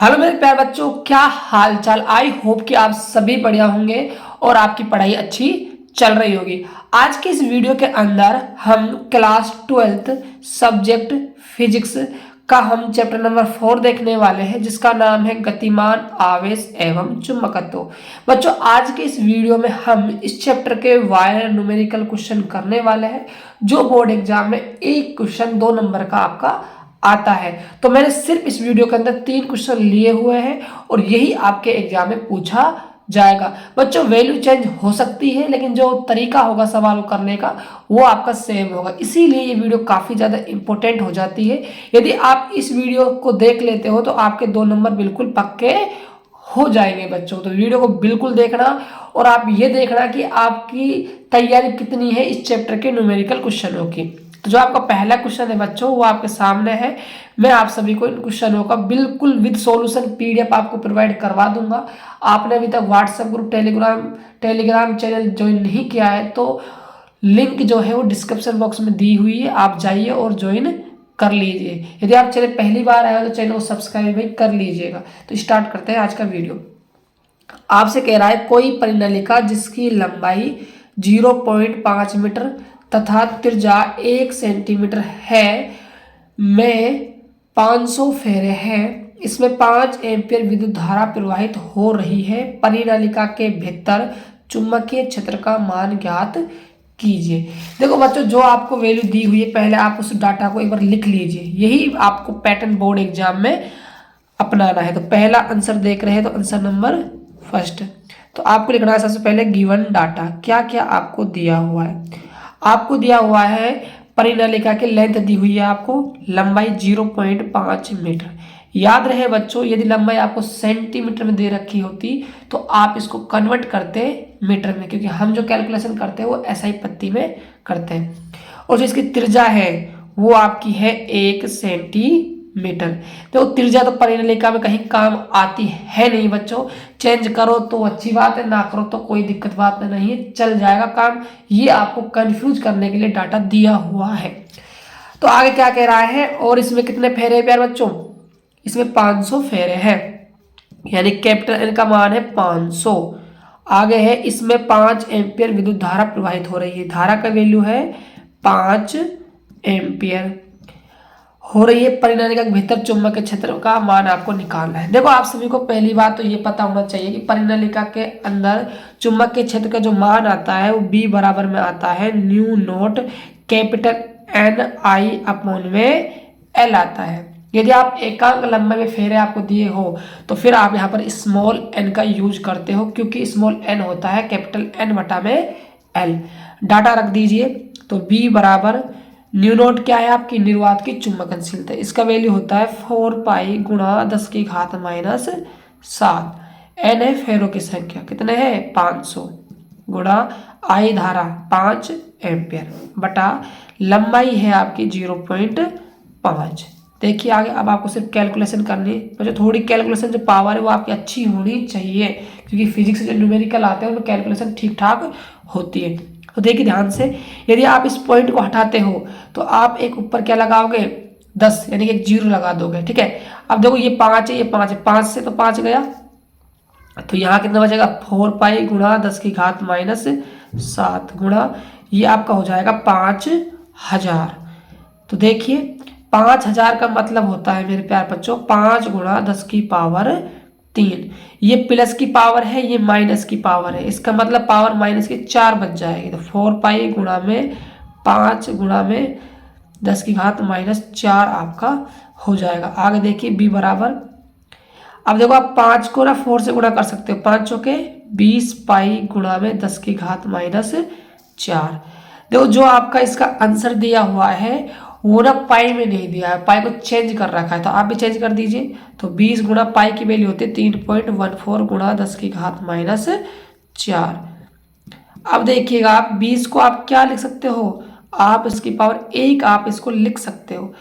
Hello मेरे प्यारे बच्चों, क्या हाल चाल। आई होप कि आप सभी बढ़िया होंगे और आपकी पढ़ाई अच्छी चल रही होगी। आज के इस वीडियो के अंदर हम क्लास 12th सब्जेक्ट फिजिक्स का हम चैप्टर नंबर 4 देखने वाले हैं, जिसका नाम है गतिमान, आवेश एवं चुंबकत्व। बच्चों, आज के इस वीडियो में हम इस चैप्टर के वायर न्यूमेरिकल क्वेश्चन करने वाले हैं, जो बोर्ड एग्जाम में एक क्वेश्चन 2 नंबर का आपका आता है। तो मैंने सिर्फ इस वीडियो के अंदर 3 क्वेश्चन लिए हुए हैं और यही आपके एग्जाम में पूछा जाएगा। बच्चों, वैल्यू चेंज हो सकती है, लेकिन जो तरीका होगा सवाल करने का वो आपका सेम होगा। इसीलिए ये वीडियो काफ़ी ज़्यादा इंपॉर्टेंट हो जाती है। यदि आप इस वीडियो को देख लेते हो तो आपके 2 नंबर बिल्कुल पक्के हो जाएंगे। बच्चों, तो वीडियो को बिल्कुल देखना और आप ये देखना कि आपकी तैयारी कितनी है इस चैप्टर के न्यूमेरिकल क्वेश्चनों की। तो जो आपका पहला क्वेश्चन है बच्चों, वो आपके सामने है। मैं आप सभी को इन क्वेश्चनों का बिल्कुल विद सॉल्यूशन पीडीएफ आपको प्रोवाइड करवा दूंगा। आपने अभी तक WhatsApp group, Telegram channel join नहीं किया है तो लिंक जो है वो डिस्क्रिप्शन बॉक्स में दी हुई है, आप जाइए और ज्वाइन कर लीजिए। यदि आप चैनल पहली बार आए हो तो चैनल को सब्सक्राइब भी कर लीजिएगा। तो स्टार्ट करते हैं आज का वीडियो। आपसे कह रहा है कोई परिनलिका जिसकी लंबाई 0.5 मीटर तथा त्रिज्या 1 सेंटीमीटर है में 500 फेरे हैं, इसमें 5 एम्पीयर विद्युत धारा प्रवाहित हो रही है। परिनलिका के भीतर चुंबकीय क्षेत्र का मान ज्ञात कीजिए। देखो बच्चों, जो आपको वैल्यू दी हुई है पहले आप उस डाटा को एक बार लिख लीजिए। यही आपको पैटर्न बोर्ड एग्जाम में अपनाना है। तो पहला आंसर देख रहे हैं तो आंसर नंबर फर्स्ट। तो आपको लिखना है सबसे पहले गिवन डाटा, क्या क्या आपको दिया हुआ है। आपको दिया हुआ है परिनलिका की लेंथ दी हुई है, आपको लंबाई 0.5 मीटर। याद रहे बच्चों, यदि लंबाई आपको सेंटीमीटर में दे रखी होती तो आप इसको कन्वर्ट करते मीटर में, क्योंकि हम जो कैलकुलेशन करते हैं वो एसआई पत्ती में करते हैं। और जो इसकी त्रिज्या है वो आपकी है 1 सेंटीमीटर। तो त्रिज्या तो परिनलिका में कहीं काम आती है नहीं बच्चों। चेंज करो तो अच्छी बात है, ना करो तो कोई दिक्कत बात नहीं है, चल जाएगा काम। ये आपको कंफ्यूज करने के लिए डाटा दिया हुआ है। तो आगे क्या कह रहा है, और इसमें कितने फेरे हैं प्यार बच्चों, इसमें 500 फेरे हैं, यानी कैपिटल एन का मान है 500। आगे है इसमें 5 एम्पियर विद्युत धारा प्रवाहित हो रही है, धारा का वैल्यू है 5 एम्पियर हो रही है। परिनलिका के भीतर चुंबकीय क्षेत्र का मान आपको निकालना है। देखो, आप सभी को पहली बात तो ये पता होना चाहिए कि परिनलिका के अंदर चुंबकीय क्षेत्र का जो मान आता है वो बी बराबर में आता है न्यू नोट कैपिटल एन आई अपॉन में एल आता है। यदि आप एकांक लंबाई में फेरे आपको दिए हो तो फिर आप यहाँ पर स्मॉल एन का यूज करते हो, क्योंकि स्मॉल एन होता है कैपिटल एन बटा में एल। डाटा रख दीजिए। तो बी बराबर न्यू नोट क्या है आपकी, निर्वात की चुंबकनशीलता, इसका वैल्यू होता है 4 पाई गुणा 10 की घात माइनस 7। एन है फेरों की संख्या, कितने हैं 500, गुणा आई धारा 5 एम्पियर बटा लंबाई है आपकी 0.5। देखिए आगे, अब आपको सिर्फ कैलकुलेशन करनी है। जो थोड़ी कैलकुलेशन जो पावर है वो आपकी अच्छी होनी चाहिए, क्योंकि फिजिक्स जो न्यूमेरिकल आते हैं उनमें कैलकुलेशन ठीक ठाक होती है। तो देखिए ध्यान से, यदि आप इस पॉइंट को हटाते हो तो आप एक ऊपर क्या लगाओगे 10, यानी कि एक 0 लगा दोगे। ठीक है, अब देखो ये 5 है, ये 5 है, 5 से तो 5 गया, तो यहाँ कितना बचेगा 4 पाई गुणा 10 की घात माइनस 7 गुणा ये आपका हो जाएगा 5000। तो देखिए 5000 का मतलब होता है मेरे प्यारे बच्चों 5 गुणा 10 की पावर 3। ये प्लस की पावर है, ये माइनस की पावर है, इसका मतलब पावर माइनस की 4 बच जाएगी। तो 4 पाई गुणा में 5 गुणा में 10 की घात माइनस 4 आपका हो जाएगा। आगे देखिए बी बराबर, अब देखो आप 5 को ना 4 से गुणा कर सकते हो, 5 चौके 20 पाई गुणा में 10 की घात माइनस 4। देखो जो आपका इसका आंसर दिया हुआ है वो ना पाई में नहीं दिया है, पाई को चेंज कर रखा है, तो आप भी चेंज कर दीजिए। तो 20 गुणा पाई की वैल्यू होती है 3.14 गुणा 10 की घात माइनस 4। अब देखिएगा आप 20 को आप क्या लिख सकते हो, आप इसकी पावर 1 आप इसको लिख सकते हो।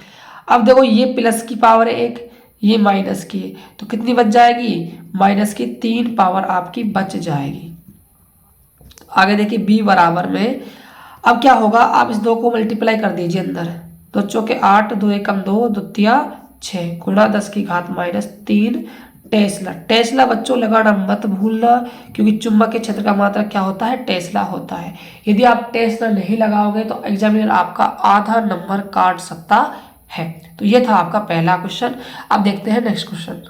अब देखो ये प्लस की पावर है 1, ये माइनस की है, तो कितनी बच जाएगी, माइनस की 3 पावर आपकी बच जाएगी। आगे देखिए बी बराबर में अब क्या होगा, आप इस 2 को मल्टीप्लाई कर दीजिए अंदर, 2 चौके 8, 2 एकम 2, 2 तिया 6 गुणा 10 की घात माइनस 3 टेस्ला। टेस्ला बच्चों लगाना मत भूलना, क्योंकि चुंबकीय क्षेत्र का मात्रक क्या होता है, टेस्ला होता है। यदि आप टेस्ला नहीं लगाओगे तो एग्जामिनर आपका आधा नंबर काट सकता है। तो ये था आपका पहला क्वेश्चन। अब देखते हैं नेक्स्ट क्वेश्चन।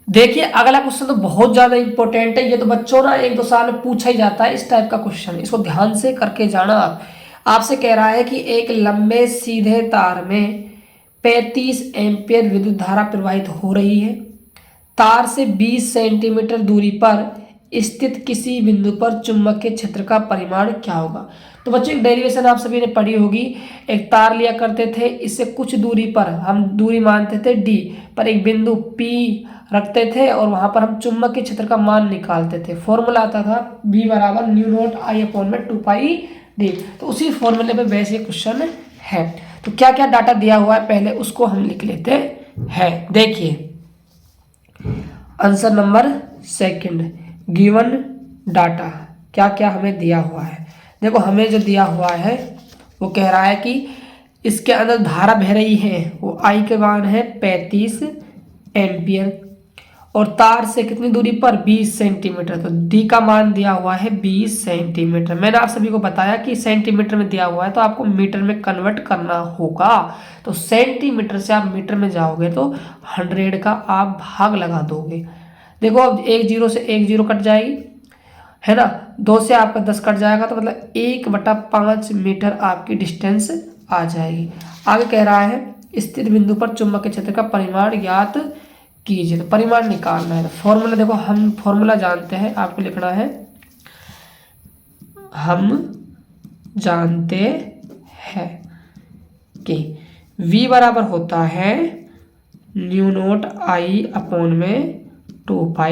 देखिए अगला क्वेश्चन तो बहुत ज्यादा इंपॉर्टेंट है। ये तो बच्चों ना 1-2 साल में पूछा ही जाता है इस टाइप का क्वेश्चन, इसको ध्यान से करके जाना आप। आपसे कह रहा है कि एक लंबे सीधे तार में 35 एम्पियर विद्युत धारा प्रवाहित हो रही है। तार से 20 सेंटीमीटर दूरी पर स्थित किसी बिंदु पर चुंबकीय क्षेत्र का परिमाण क्या होगा। तो बच्चों एक डेरिवेशन आप सभी ने पढ़ी होगी। एक तार लिया करते थे, इससे कुछ दूरी पर हम दूरी मानते थे d, पर एक बिंदु P रखते थे और वहां पर हम चुंबकीय क्षेत्र का मान निकालते थे। फॉर्मूला आता था B बराबर न्यू नॉट I अपॉन में 2 π d। तो उसी फॉर्मूले पे बेस ये क्वेश्चन है। तो क्या क्या डाटा दिया हुआ है पहले उसको हम लिख लेते हैं। देखिए answer number second, given data क्या क्या हमें दिया हुआ है। देखो हमें जो दिया हुआ है वो कह रहा है कि इसके अंदर धारा बह रही है, वो I के मान है 35 एम्पियर और तार से कितनी दूरी पर 20 सेंटीमीटर। तो D का मान दिया हुआ है 20 सेंटीमीटर। मैंने आप सभी को बताया कि सेंटीमीटर में दिया हुआ है तो आपको मीटर में कन्वर्ट करना होगा। तो सेंटीमीटर से आप मीटर में जाओगे तो 100 का आप भाग लगा दोगे। देखो अब 1 0 से 1 0 कट जाएगी, है ना। 2 से आपका 10 कट जाएगा, तो मतलब 1/5 मीटर आपकी डिस्टेंस आ जाएगी। आगे कह रहा है स्थित बिंदु पर चुंबकीय क्षेत्र का परिमाण ज्ञात कीजिए। तो परिमाण निकालना है। तो फॉर्मूला देखो हम फॉर्मूला जानते हैं, आपको लिखना है हम जानते हैं कि V बराबर होता है न्यू नॉट I अपॉन में 2 π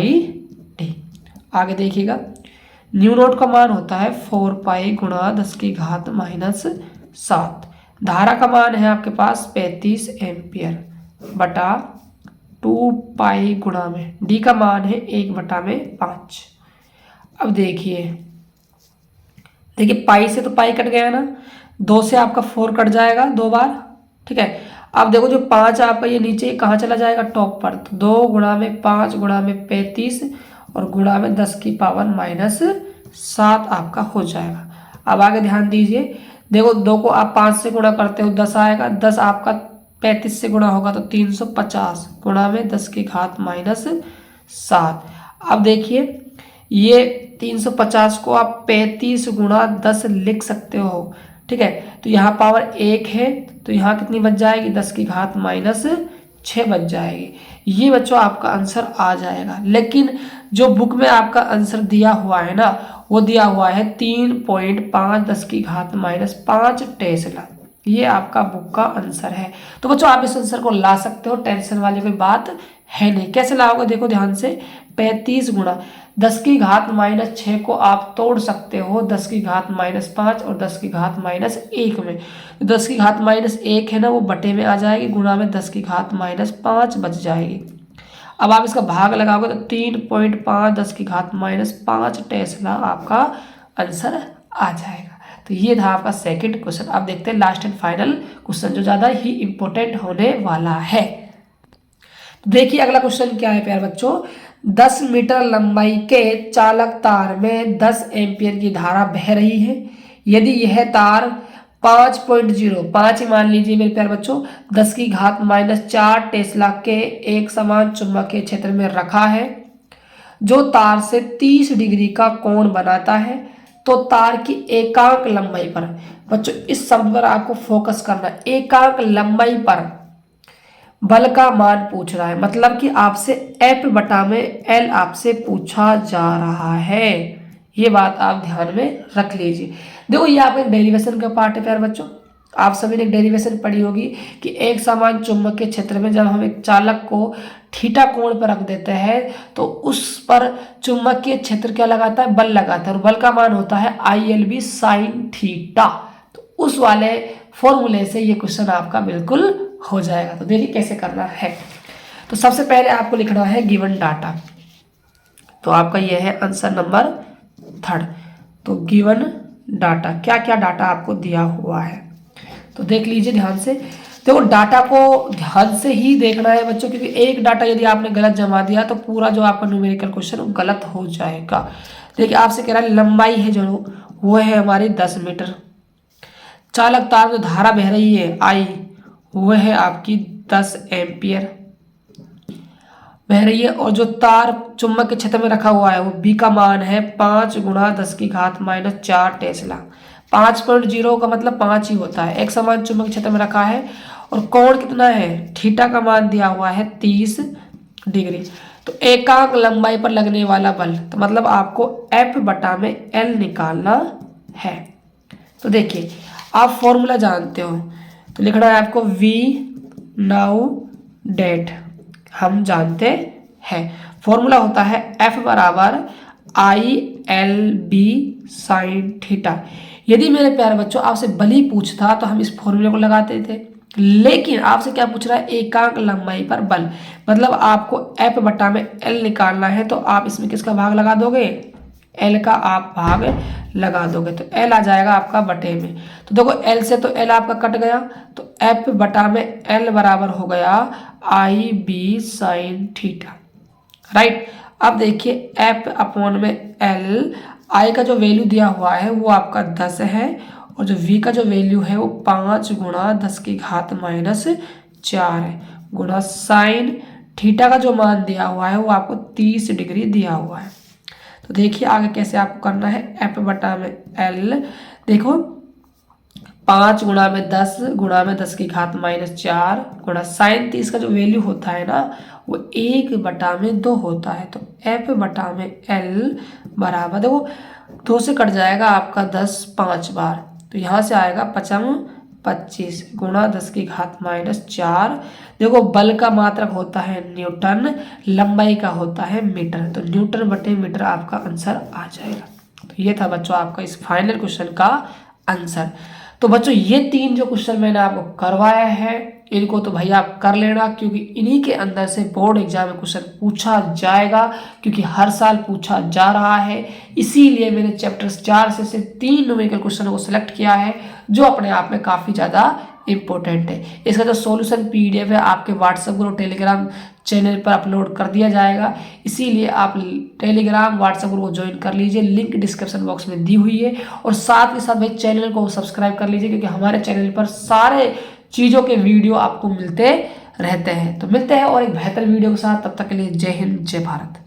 d। आगे देखिएगा न्यू नॉट का मान होता है 4 π गुणा 10 की घात -7। धारा का मान है आपके पास 35 एम्पियर बटा 2 π गुणा में D का मान है 1/5। अब देखिए पाई से तो पाई कट गया ना, 2 से आपका 4 कट जाएगा 2 बार, ठीक है। अब देखो जो 5 आपका ये नीचे कहाँ चला जाएगा, टॉप पर। तो 2 गुणा में 5 गुणा में 35 और गुणा में 10 की पावर -7 आपका हो जाएगा। अब आगे ध्यान दीजिए, देखो 2 को आप 5 से गुणा करते हो 10 आएगा, 10 आपका 35 से गुणा होगा तो 350 गुणा में 10 की घात -7। अब देखिए ये 350 को आप 35 गुणा 10 लिख सकते हो, ठीक है। तो यहाँ पावर 1 है तो यहाँ कितनी बच जाएगी, 10 की घात -6 बच जाएगी। ये बच्चों आपका आंसर आ जाएगा। लेकिन जो बुक में आपका आंसर दिया हुआ है ना, वो दिया हुआ है 3.5 10 की घात -5 टेस्ला। ये आपका बुक का आंसर है। तो बच्चों आप इस आंसर को ला सकते हो, टेंशन वाली कोई बात है नहीं। कैसे लाओगे देखो ध्यान से, 35 गुणा 10 की घात -6 को आप तोड़ सकते हो 10 की घात -5 और 10 की घात -1 में। 10 की घात -1 है ना, वो बटे में आ जाएगी, गुणा में 10 की घात -5 बच जाएगी। अब आप इसका भाग लगाओगे तो 3.5 10 की घात -5 टेस्ला आपका आंसर आ जाएगा। तो ये था आपका सेकंड क्वेश्चन। अब देखते हैं लास्ट एंड फाइनल क्वेश्चन जो ज़्यादा ही इंपॉर्टेंट होने वाला है। तो देखिए अगला क्वेश्चन क्या है प्यारे बच्चों, 10 मीटर लंबाई के चालक तार में 10 एम्पियर की धारा बह रही है। यदि यह तार 5 मान लीजिए मेरे प्यारे बच्चों, 10 की घात -4 टेस्ला के एक समान चुंबकीय क्षेत्र में रखा है, जो तार से 30 डिग्री का कोण बनाता है, तो तार की एकांक लंबाई पर, बच्चों इस शब्द पर आपको फोकस करना है, एकांक लंबाई पर बल का मान पूछ रहा है। मतलब कि आपसे F बटा में L आपसे पूछा जा रहा है। ये बात आप ध्यान में रख लीजिए। देखो ये आपका डेरिवेशन का पार्ट है प्यारे बच्चों। आप सभी ने डेरिवेशन पढ़ी होगी कि एक समान चुंबकीय क्षेत्र में जब हम एक चालक को थीटा कोण पर रख देते हैं तो उस पर चुंबकीय क्षेत्र क्या लगाता है, बल लगाता है, और बल का मान होता है ILB साइन थीटा। तो उस वाले फॉर्मूले से ये क्वेश्चन आपका बिल्कुल हो जाएगा। तो देखिए कैसे करना है। तो सबसे पहले आपको लिखना है गिवन डाटा। तो आपका ये है आंसर नंबर 3। तो गिवन डाटा, क्या क्या डाटा आपको दिया हुआ है तो देख लीजिए ध्यान से। देखो डाटा को ध्यान से ही देखना है बच्चों, क्योंकि एक डाटा यदि आपने गलत जमा दिया तो पूरा जो आपका न्यूमेरिकल क्वेश्चन गलत हो जाएगा। देखिए आपसे कह रहा है लंबाई है जो वो है हमारी 10 मीटर। चालक तार में जो धारा बह रही है आई वो है आपकी 10 एम्पियर बह रही है, और जो तार चुंबक के क्षेत्र में रखा हुआ है वो बी का मान है 5 गुणा 10 की घात -4 टेस्ला। 5.0 का मतलब 5 ही होता है। एक समान चुंबक क्षेत्र में रखा है और कोण कितना है, थीटा का मान दिया हुआ है 30 डिग्री। तो एकांक लंबाई पर लगने वाला बल, तो मतलब आपको F बटा में L निकालना है। तो देखिए आप फॉर्मूला जानते हो, तो लिखना है आपको V नाउ डेट हम जानते हैं। फॉर्मूला होता है F बराबर ILB साइन थीटा। यदि मेरे प्यारे बच्चों आपसे बली पूछता तो हम इस फॉर्मूले को लगाते थे, लेकिन आपसे क्या पूछ रहा है, एकांक लंबाई पर बल, मतलब आपको F बटा में L निकालना है। तो आप इसमें किसका भाग लगा दोगे, L का आप भाग लगा दोगे, तो L आ जाएगा आपका बटे में। तो देखो L से तो L आपका कट गया, तो F बटा में L बराबर हो गया IB साइन थीटा, राइट। अब देखिए F अपॉन में L, I का जो वैल्यू दिया हुआ है वो आपका 10 है, और जो V का जो वैल्यू है वो 5 गुणा 10 की घात -4 है, गुणा साइन थीटा का जो मान दिया हुआ है वो आपको 30 डिग्री दिया हुआ है। तो देखिए आगे कैसे आपको करना है, F बटा में L, देखो 5 गुणा में 10 गुणा में 10 की घात -4 गुणा साइन 30 का जो वैल्यू होता है ना वो 1 बटा में 2 होता है। तो F बटा में L बराबर, देखो 2 से कट जाएगा आपका 10 5 बार, तो यहाँ से आएगा 5 25 गुणा 10 की घात -4। देखो बल का मात्रक होता है न्यूटन, लंबाई का होता है मीटर, तो न्यूटन बटे मीटर आपका आंसर आ जाएगा। तो ये था बच्चों आपका इस फाइनल क्वेश्चन का आंसर। तो बच्चों ये 3 जो क्वेश्चन मैंने आपको करवाया है इनको तो भैया आप कर लेना, क्योंकि इन्हीं के अंदर से बोर्ड एग्जाम में क्वेश्चन पूछा जाएगा, क्योंकि हर साल पूछा जा रहा है। इसीलिए मैंने चैप्टर्स 4 से 3 न्यूमेरिकल क्वेश्चनों को सिलेक्ट किया है, जो अपने आप में काफ़ी ज़्यादा इम्पोर्टेंट है। इसका जो सॉल्यूशन PDF है आपके व्हाट्सएप ग्रुप टेलीग्राम चैनल पर अपलोड कर दिया जाएगा, इसीलिए आप टेलीग्राम व्हाट्सएप ग्रुप को ज्वाइन कर लीजिए, लिंक डिस्क्रिप्शन बॉक्स में दी हुई है। और साथ के साथ भाई चैनल को सब्सक्राइब कर लीजिए, क्योंकि हमारे चैनल पर सारे चीज़ों के वीडियो आपको मिलते रहते हैं। तो मिलते हैं और एक बेहतर वीडियो के साथ, तब तक के लिए जय हिंद जय भारत।